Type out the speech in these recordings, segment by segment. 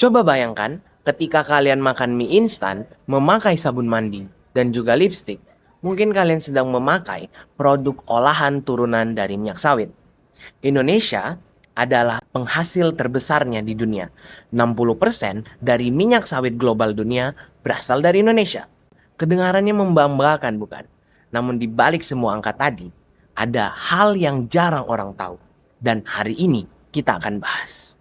Coba bayangkan ketika kalian makan mie instan, memakai sabun mandi, dan juga lipstik. Mungkin kalian sedang memakai produk olahan turunan dari minyak sawit. Indonesia adalah penghasil terbesarnya di dunia. 60% dari minyak sawit global dunia berasal dari Indonesia. Kedengarannya membanggakan, bukan? Namun di balik semua angka tadi, ada hal yang jarang orang tahu. Dan hari ini kita akan bahas.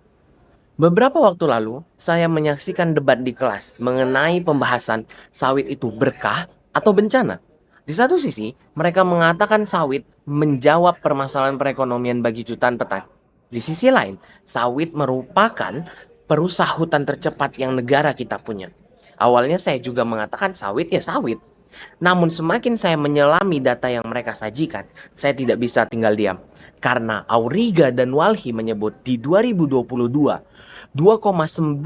Beberapa waktu lalu, saya menyaksikan debat di kelas mengenai pembahasan sawit itu berkah atau bencana. Di satu sisi, mereka mengatakan sawit menjawab permasalahan perekonomian bagi jutaan petani. Di sisi lain, sawit merupakan perusahaan hutan tercepat yang negara kita punya. Awalnya saya juga mengatakan sawit ya sawit. Namun semakin saya menyelami data yang mereka sajikan, saya tidak bisa tinggal diam. Karena Auriga dan Walhi menyebut di 2022, 2,9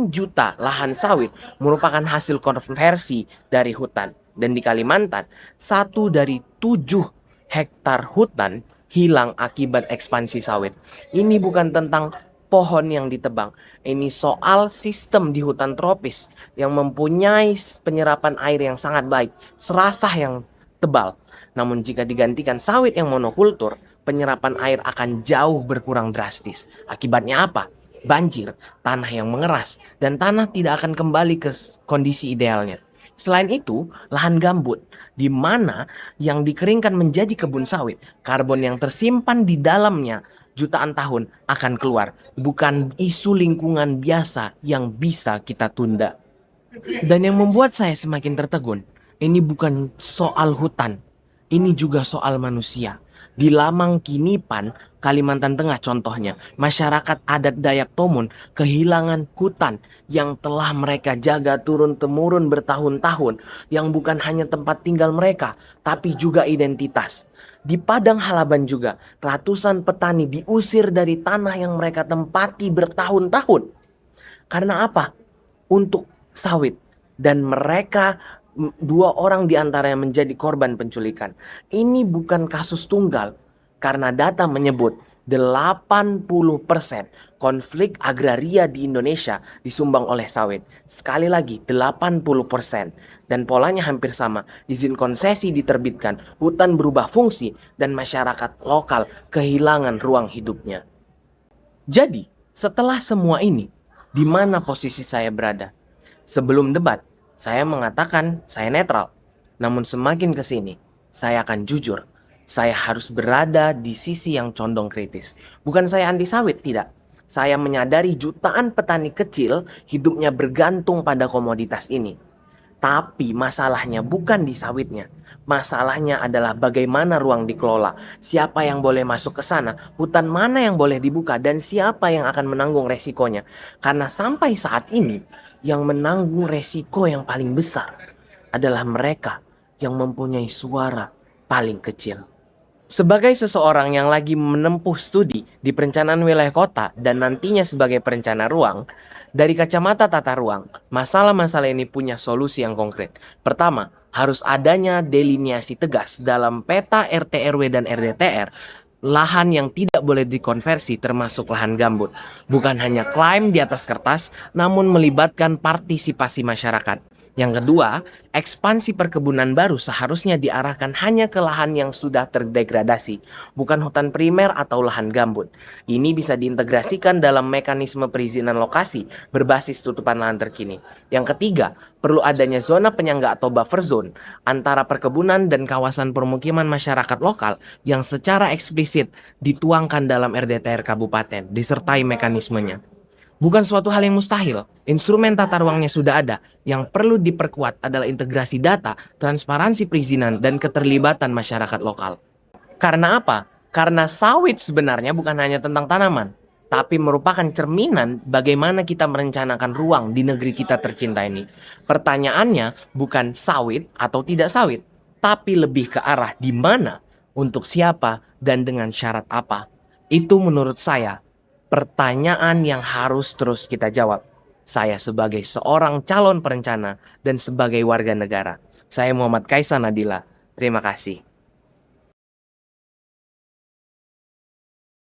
juta lahan sawit merupakan hasil konversi dari hutan. Dan di Kalimantan, 1 dari 7 hektar hutan hilang akibat ekspansi sawit. Ini bukan tentang pohon yang ditebang. Ini soal sistem di hutan tropis yang mempunyai penyerapan air yang sangat baik, serasah yang tebal. Namun jika digantikan sawit yang monokultur, penyerapan air akan jauh berkurang drastis. Akibatnya apa? Banjir, tanah yang mengeras, dan tanah tidak akan kembali ke kondisi idealnya. Selain itu, lahan gambut, di mana yang dikeringkan menjadi kebun sawit, karbon yang tersimpan di dalamnya jutaan tahun akan keluar. Bukan isu lingkungan biasa yang bisa kita tunda. Dan yang membuat saya semakin tertegun, ini bukan soal hutan, ini juga soal manusia. Di Lamang Kinipan, Kalimantan Tengah contohnya, masyarakat adat Dayak Tomun kehilangan hutan yang telah mereka jaga turun-temurun bertahun-tahun, yang bukan hanya tempat tinggal mereka, tapi juga identitas. Di Padang Halaban juga, ratusan petani diusir dari tanah yang mereka tempati bertahun-tahun. Karena apa? Untuk sawit. Dan mereka 2 orang di antaranya menjadi korban penculikan. Ini bukan kasus tunggal. Karena data menyebut 80% konflik agraria di Indonesia disumbang oleh sawit. Sekali lagi 80%. Dan polanya hampir sama. Izin konsesi diterbitkan, hutan berubah fungsi, dan masyarakat lokal kehilangan ruang hidupnya. Jadi, setelah semua ini, di mana posisi saya berada? Sebelum debat, saya mengatakan saya netral. Namun semakin ke sini, saya akan jujur. Saya harus berada di sisi yang condong kritis. Bukan saya anti sawit, tidak. Saya menyadari jutaan petani kecil hidupnya bergantung pada komoditas ini. Tapi masalahnya bukan di sawitnya. Masalahnya adalah bagaimana ruang dikelola. Siapa yang boleh masuk ke sana, hutan mana yang boleh dibuka, dan siapa yang akan menanggung resikonya. Karena sampai saat ini, yang menanggung resiko yang paling besar adalah mereka yang mempunyai suara paling kecil. Sebagai seseorang yang lagi menempuh studi di perencanaan wilayah kota dan nantinya sebagai perencana ruang, dari kacamata tata ruang, masalah-masalah ini punya solusi yang konkret. Pertama, harus adanya deliniasi tegas dalam peta RT RW dan RDTR, lahan yang tidak boleh dikonversi termasuk lahan gambut. Bukan hanya klaim di atas kertas, namun melibatkan partisipasi masyarakat. Yang kedua, ekspansi perkebunan baru seharusnya diarahkan hanya ke lahan yang sudah terdegradasi, bukan hutan primer atau lahan gambut. Ini bisa diintegrasikan dalam mekanisme perizinan lokasi berbasis tutupan lahan terkini. Yang ketiga, perlu adanya zona penyangga atau buffer zone antara perkebunan dan kawasan permukiman masyarakat lokal yang secara eksplisit dituangkan dalam RDTR kabupaten, disertai mekanismenya. Bukan suatu hal yang mustahil. Instrumen tata ruangnya sudah ada. Yang perlu diperkuat adalah integrasi data, transparansi perizinan, dan keterlibatan masyarakat lokal. Karena apa? Karena sawit sebenarnya bukan hanya tentang tanaman, tapi merupakan cerminan bagaimana kita merencanakan ruang di negeri kita tercinta ini. Pertanyaannya bukan sawit atau tidak sawit, tapi lebih ke arah di mana, untuk siapa, dan dengan syarat apa. Itu menurut saya pertanyaan yang harus terus kita jawab. Saya sebagai seorang calon perencana dan sebagai warga negara. Saya Muhammad Kaisa Nadila. Terima kasih.